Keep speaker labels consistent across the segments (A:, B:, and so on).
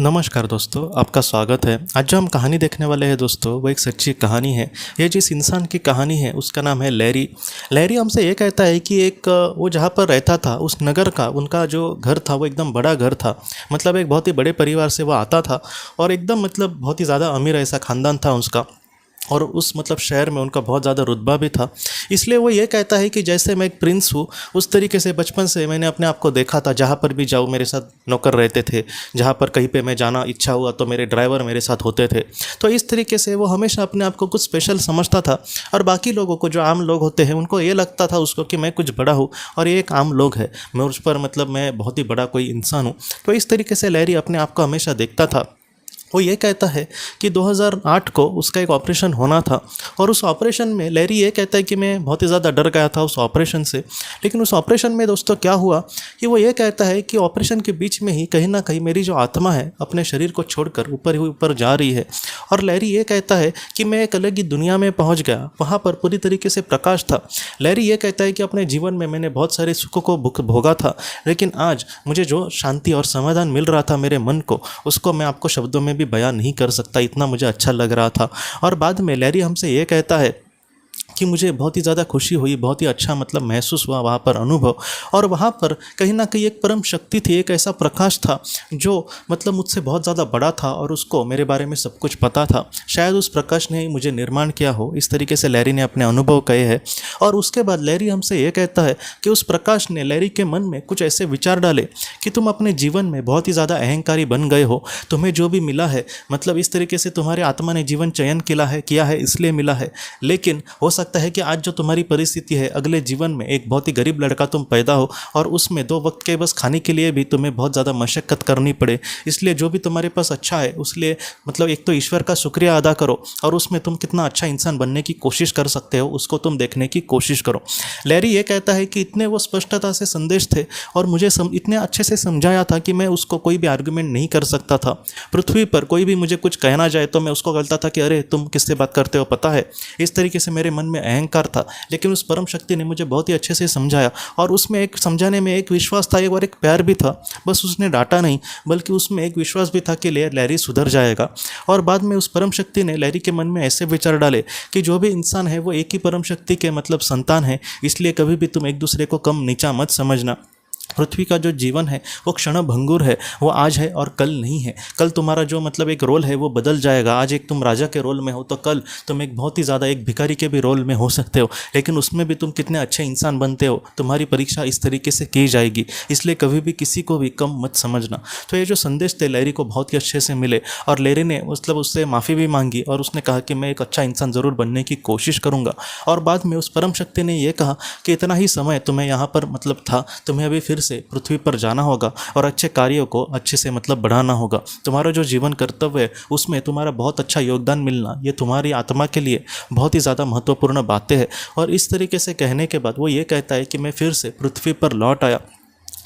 A: नमस्कार दोस्तों, आपका स्वागत है। आज जो हम कहानी देखने वाले हैं दोस्तों, वो एक सच्ची कहानी है। ये जिस इंसान की कहानी है उसका नाम है लैरी। लैरी हमसे ये कहता है कि वो जहाँ पर रहता था उस नगर का उनका जो घर था वो एकदम बड़ा घर था। मतलब एक बहुत ही बड़े परिवार से वो आता था और एकदम मतलब बहुत ही ज़्यादा अमीर ऐसा ख़ानदान था उसका। और उस मतलब शहर में उनका बहुत ज़्यादा रुतबा भी था। इसलिए वो ये कहता है कि जैसे मैं एक प्रिंस हूँ उस तरीके से बचपन से मैंने अपने आप को देखा था। जहाँ पर भी जाऊँ मेरे साथ नौकर रहते थे, जहाँ पर कहीं पे मैं जाना इच्छा हुआ तो मेरे ड्राइवर मेरे साथ होते थे। तो इस तरीके से वो हमेशा अपने आप को कुछ स्पेशल समझता था। और बाकी लोगों को, जो आम लोग होते हैं, उनको ये लगता था उसको कि मैं कुछ बड़ा हूँ और ये एक आम लोग है, मैं उस पर मतलब मैं बहुत ही बड़ा कोई इंसान हूँ। तो इस तरीके से लैरी अपने आप को हमेशा देखता था। वो ये कहता है कि 2008 को उसका एक ऑपरेशन होना था और उस ऑपरेशन में लैरी ये कहता है कि मैं बहुत ही ज़्यादा डर गया था उस ऑपरेशन से। लेकिन उस ऑपरेशन में दोस्तों क्या हुआ कि वो ये कहता है कि ऑपरेशन के बीच में ही कहीं ना कहीं मेरी जो आत्मा है अपने शरीर को छोड़कर ऊपर ही ऊपर जा रही है। और लैरी ये कहता है कि मैं एक अलग ही दुनिया में पहुंच गया, वहाँ पर पूरी तरीके से प्रकाश था। लैरी ये कहता है कि अपने जीवन में मैंने बहुत सारे सुखों को भोगा था, लेकिन आज मुझे जो शांति और समाधान मिल रहा था मेरे मन को, उसको मैं आपको शब्दों में भी बयान नहीं कर सकता, इतना मुझे अच्छा लग रहा था। और बाद में लैरी हमसे ये कहता है कि मुझे बहुत ही ज़्यादा खुशी हुई, बहुत ही अच्छा मतलब महसूस हुआ वहाँ पर अनुभव। और वहाँ पर कहीं ना कहीं एक परम शक्ति थी, एक ऐसा प्रकाश था जो मतलब मुझसे बहुत ज़्यादा बड़ा था और उसको मेरे बारे में सब कुछ पता था। शायद उस प्रकाश ने ही मुझे निर्माण किया हो, इस तरीके से लैरी ने अपने अनुभव कहे हैं। और उसके बाद लैरी हमसे ये कहता है कि उस प्रकाश ने लैरी के मन में कुछ ऐसे विचार डाले कि तुम अपने जीवन में बहुत ही ज़्यादा अहंकारी बन गए हो। तुम्हें जो भी मिला है, मतलब इस तरीके से तुम्हारे आत्मा ने जीवन चयन किया है इसलिए मिला है। लेकिन हो सकता है कि आज जो तुम्हारी परिस्थिति है, अगले जीवन में एक बहुत ही गरीब लड़का तुम पैदा हो और उसमें 2 वक्त के बस खाने के लिए भी तुम्हें बहुत ज़्यादा मशक्क़त करनी पड़े। इसलिए जो भी तुम्हारे पास अच्छा है उसलिए मतलब एक तो ईश्वर का शुक्रिया अदा करो और उसमें तुम कितना अच्छा इंसान बनने की कोशिश कर सकते हो उसको तुम देखने की कोशिश करो। लैरी ये कहता है कि इतने वो स्पष्टता से संदेश थे और मुझे इतने अच्छे से समझाया था कि मैं उसको कोई भी आर्गुमेंट नहीं कर सकता था। पृथ्वी पर कोई भी मुझे कुछ कहना जाए तो मैं उसको बोलता था कि अरे तुम किससे बात करते हो, पता है। इस तरीके से मेरे मन में अहंकार था, लेकिन उस परम शक्ति ने मुझे बहुत ही अच्छे से समझाया और उसमें एक समझाने में एक विश्वास था और एक प्यार भी था। बस उसने डांटा नहीं, बल्कि उसमें एक विश्वास भी था कि लैरी सुधर जाएगा। और बाद में उस परम शक्ति ने लैरी के मन में ऐसे विचार डाले कि जो भी इंसान है वो एक ही परम शक्ति के मतलब संतान है, इसलिए कभी भी तुम एक दूसरे को कम नीचा मत समझना। पृथ्वी का जो जीवन है वो क्षण भंगुर है, वो आज है और कल नहीं है। कल तुम्हारा जो मतलब एक रोल है वो बदल जाएगा। आज एक तुम राजा के रोल में हो तो कल तुम एक बहुत ही ज़्यादा एक भिखारी के भी रोल में हो सकते हो, लेकिन उसमें भी तुम कितने अच्छे इंसान बनते हो तुम्हारी परीक्षा इस तरीके से की जाएगी। इसलिए कभी भी किसी को भी कम मत समझना। तो ये जो संदेश थे लैरी को बहुत ही अच्छे से मिले और लैरी ने मतलब उससे माफ़ी भी मांगी और उसने कहा कि मैं एक अच्छा इंसान ज़रूर बनने की कोशिश करूँगा। और बाद में उस परम शक्ति ने यह कहा कि इतना ही समय तुम्हें यहाँ पर मतलब था, तुम्हें अभी फिर से पृथ्वी पर जाना होगा और अच्छे कार्यों को अच्छे से मतलब बढ़ाना होगा। तुम्हारा जो जीवन कर्तव्य है उसमें तुम्हारा बहुत अच्छा योगदान मिलना, ये तुम्हारी आत्मा के लिए बहुत ही ज़्यादा महत्वपूर्ण बातें हैं। और इस तरीके से कहने के बाद वो ये कहता है कि मैं फिर से पृथ्वी पर लौट आया।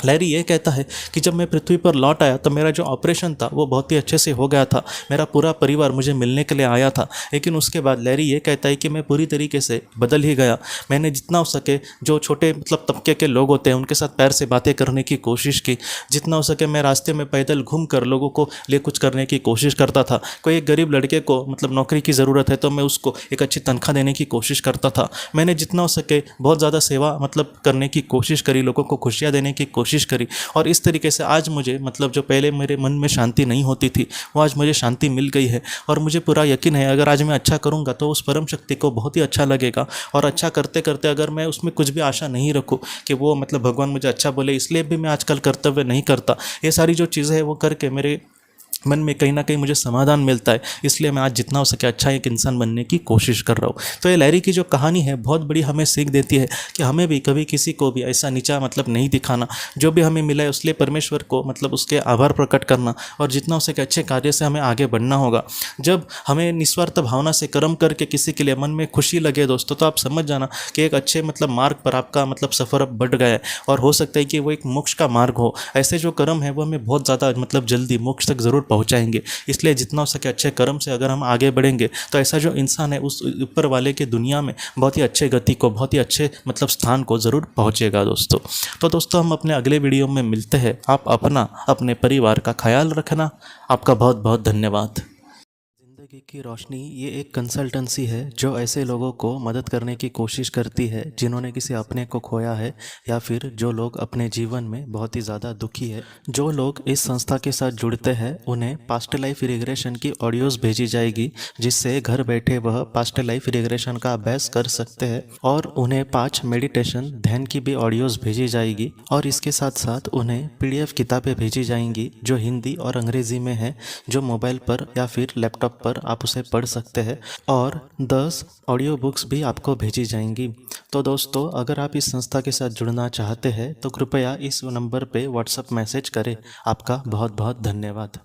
A: लैरी ये कहता है कि जब मैं पृथ्वी पर लौट आया तो मेरा जो ऑपरेशन था वो बहुत ही अच्छे से हो गया था, मेरा पूरा परिवार मुझे मिलने के लिए आया था। लेकिन उसके बाद लैरी ये कहता है कि मैं पूरी तरीके से बदल ही गया। मैंने जितना हो सके जो छोटे मतलब तबके के लोग होते हैं उनके साथ प्यार से बातें करने की कोशिश की। जितना हो सके मैं रास्ते में पैदल घूम कर लोगों को लिए कुछ करने की कोशिश करता था। कोई एक गरीब लड़के को मतलब नौकरी की ज़रूरत है तो मैं उसको एक अच्छी तनख्वाह देने की कोशिश करता था। मैंने जितना हो सके बहुत ज़्यादा सेवा मतलब करने की कोशिश करी, लोगों को खुशियाँ देने की कोशिश करी। और इस तरीके से आज मुझे मतलब जो पहले मेरे मन में शांति नहीं होती थी वो आज मुझे शांति मिल गई है। और मुझे पूरा यकीन है अगर आज मैं अच्छा करूँगा तो उस परम शक्ति को बहुत ही अच्छा लगेगा। और अच्छा करते करते अगर मैं उसमें कुछ भी आशा नहीं रखूँ कि वो मतलब भगवान मुझे अच्छा बोले इसलिए भी मैं आजकल कर्तव्य नहीं करता, ये सारी जो चीज़ें हैं वो करके मेरे मन में कहीं ना कहीं मुझे समाधान मिलता है। इसलिए मैं आज जितना हो सके अच्छा एक इंसान बनने की कोशिश कर रहा हूँ। तो ये लैरी की जो कहानी है बहुत बड़ी हमें सीख देती है कि हमें भी कभी किसी को भी ऐसा नीचा मतलब नहीं दिखाना। जो भी हमें मिला है उसलिए परमेश्वर को मतलब उसके आभार प्रकट करना और जितना हो सके अच्छे कार्य से हमें आगे बढ़ना होगा। जब हमें निस्वार्थ भावना से कर्म करके किसी के लिए मन में खुशी लगे दोस्तों, तो आप समझ जाना कि एक अच्छे मतलब मार्ग पर आपका मतलब सफ़र अब बढ़ गया है और हो सकता है कि वो एक मोक्ष का मार्ग हो। ऐसे जो कर्म है वो हमें बहुत ज़्यादा मतलब जल्दी मोक्ष तक ज़रूर पहुंचाएंगे। इसलिए जितना हो सके अच्छे कर्म से अगर हम आगे बढ़ेंगे तो ऐसा जो इंसान है उस ऊपर वाले के दुनिया में बहुत ही अच्छे गति को, बहुत ही अच्छे मतलब स्थान को ज़रूर पहुंचेगा दोस्तों। तो दोस्तों हम अपने अगले वीडियो में मिलते हैं। आप अपना, अपने परिवार का ख्याल रखना। आपका बहुत बहुत धन्यवाद। ज़िंदगी की रोशनी ये एक कंसल्टेंसी है जो ऐसे लोगों को मदद करने की कोशिश करती है जिन्होंने किसी अपने को खोया है, या फिर जो लोग अपने जीवन में बहुत ही ज़्यादा दुखी है। जो लोग इस संस्था के साथ जुड़ते हैं उन्हें पास्ट लाइफ रिग्रेशन की ऑडियोज़ भेजी जाएगी, जिससे घर बैठे वह पास्ट लाइफ रिग्रेशन का अभ्यास कर सकते हैं। और उन्हें 5 मेडिटेशन ध्यान की भी ऑडियोज़ भेजी जाएगी। और इसके साथ साथ उन्हें PDF किताबें भेजी जाएंगी जो हिंदी और अंग्रेज़ी में है, जो मोबाइल पर या फिर लैपटॉप पर आप उसे पढ़ सकते हैं। और 10 ऑडियो बुक्स भी आपको भेजी जाएंगी। तो दोस्तों अगर आप इस संस्था के साथ जुड़ना चाहते हैं तो कृपया इस नंबर पे व्हाट्सएप मैसेज करें। आपका बहुत बहुत धन्यवाद।